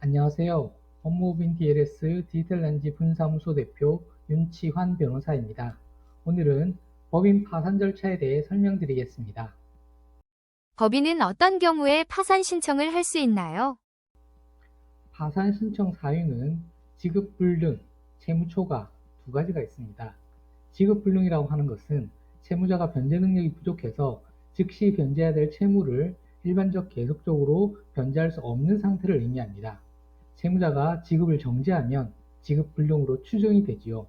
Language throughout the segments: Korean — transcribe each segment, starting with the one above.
안녕하세요. 법무법인 DLS 디지털렌지 분사무소 대표 윤치환 변호사입니다. 오늘은 법인 파산 절차에 대해 설명드리겠습니다. 법인은 어떤 경우에 파산 신청을 할 수 있나요? 파산 신청 사유는 지급불능, 채무초과 두 가지가 있습니다. 지급불능이라고 하는 것은 채무자가 변제 능력이 부족해서 즉시 변제해야 될 채무를 일반적 계속적으로 변제할 수 없는 상태를 의미합니다. 채무자가 지급을 정지하면 지급불능으로 추정이 되지요.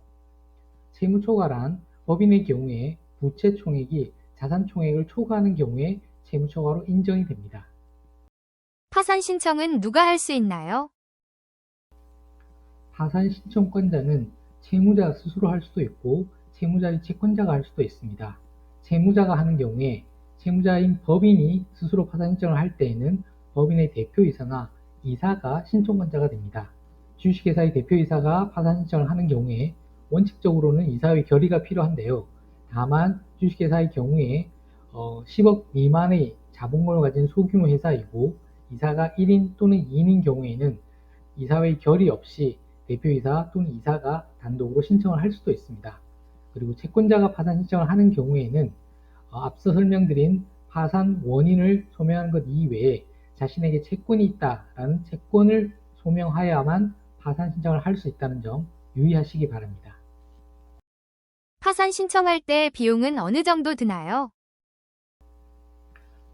채무초과란 법인의 경우에 부채 총액이 자산 총액을 초과하는 경우에 채무초과로 인정이 됩니다. 파산 신청은 누가 할 수 있나요? 파산 신청권자는 채무자 스스로 할 수도 있고 채무자의 채권자가 할 수도 있습니다. 채무자가 하는 경우에 채무자인 법인이 스스로 파산 신청을 할 때에는 법인의 대표이사나 이사가 신청권자가 됩니다. 주식회사의 대표이사가 파산 신청을 하는 경우에 원칙적으로는 이사의 결의가 필요한데요. 다만 주식회사의 경우에 10억 미만의 자본금을 가진 소규모 회사이고 이사가 1인 또는 2인인 경우에는 이사회의 결의 없이 대표이사 또는 이사가 단독으로 신청을 할 수도 있습니다. 그리고 채권자가 파산 신청을 하는 경우에는 앞서 설명드린 파산 원인을 소명하는 것 이외에 자신에게 채권이 있다라는 채권을 소명하여야만 파산 신청을 할 수 있다는 점 유의하시기 바랍니다. 파산 신청할 때 비용은 어느 정도 드나요?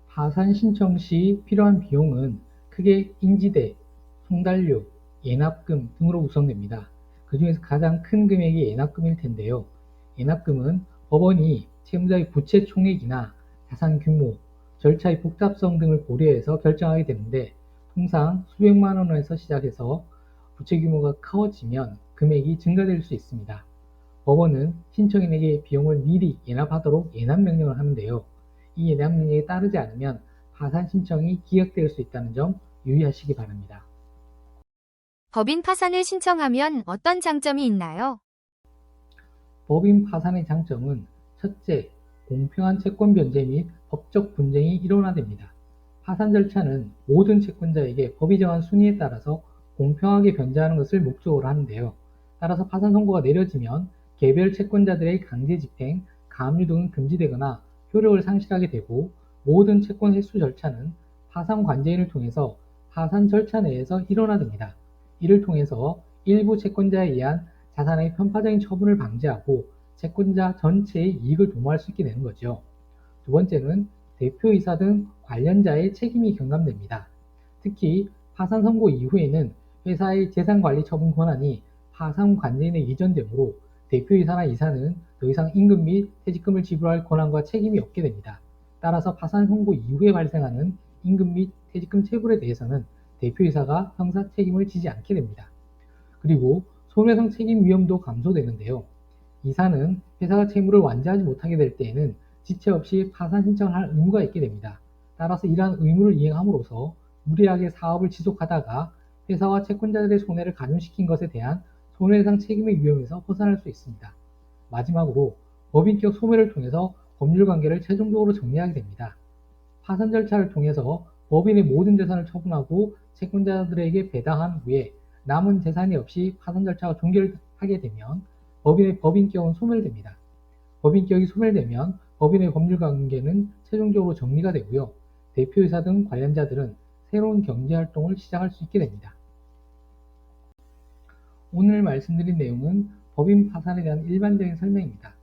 파산 신청 시 필요한 비용은 크게 인지대, 송달료, 예납금 등으로 구성됩니다. 그 중에서 가장 큰 금액이 예납금일 텐데요. 예납금은 법원이 채무자의 부채 총액이나 자산 규모, 절차의 복잡성 등을 고려해서 결정하게 되는데 통상 수백만 원에서 시작해서 부채 규모가 커지면 금액이 증가될 수 있습니다. 법원은 신청인에게 비용을 미리 예납하도록 예납명령을 하는데요. 이 예납명령에 따르지 않으면 파산 신청이 기각될 수 있다는 점 유의하시기 바랍니다. 법인 파산을 신청하면 어떤 장점이 있나요? 법인 파산의 장점은 첫째, 공평한 채권 변제 및 법적 분쟁이 일원화됩니다. 파산 절차는 모든 채권자에게 법이 정한 순위에 따라서 공평하게 변제하는 것을 목적으로 하는데요. 따라서 파산 선고가 내려지면 개별 채권자들의 강제 집행, 가압류 등은 금지되거나 효력을 상실하게 되고 모든 채권 회수 절차는 파산 관제인을 통해서 파산 절차 내에서 일원화됩니다. 이를 통해서 일부 채권자에 의한 자산의 편파적인 처분을 방지하고 채권자 전체의 이익을 도모할 수 있게 되는 거죠. 두 번째는 대표이사 등 관련자의 책임이 경감됩니다. 특히 파산 선고 이후에는 회사의 재산관리 처분 권한이 파산 관제인에 이전되므로 대표이사나 이사는 더 이상 임금 및 퇴직금을 지불할 권한과 책임이 없게 됩니다. 따라서 파산 선고 이후에 발생하는 임금 및 퇴직금 체불에 대해서는 대표이사가 형사 책임을 지지 않게 됩니다. 그리고 손해성 책임 위험도 감소되는데요. 이사는 회사가 채무를 완제하지 못하게 될 때에는 지체 없이 파산 신청을 할 의무가 있게 됩니다. 따라서 이러한 의무를 이행함으로써 무리하게 사업을 지속하다가 회사와 채권자들의 손해를 가중시킨 것에 대한 손해배상 책임의 위험에서 벗어날 수 있습니다. 마지막으로 법인격 소멸을 통해서 법률관계를 최종적으로 정리하게 됩니다. 파산 절차를 통해서 법인의 모든 재산을 처분하고 채권자들에게 배당한 후에 남은 재산이 없이 파산 절차가 종결하게 되면 법인의 법인격은 소멸됩니다. 법인격이 소멸되면 법인의 법률관계는 최종적으로 정리가 되고요. 대표이사 등 관련자들은 새로운 경제활동을 시작할 수 있게 됩니다. 오늘 말씀드린 내용은 법인 파산에 대한 일반적인 설명입니다.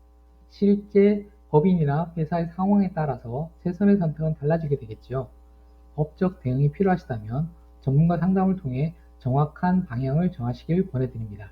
실제 법인이나 회사의 상황에 따라서 최선의 선택은 달라지게 되겠죠. 법적 대응이 필요하시다면 전문가 상담을 통해 정확한 방향을 정하시길 권해드립니다.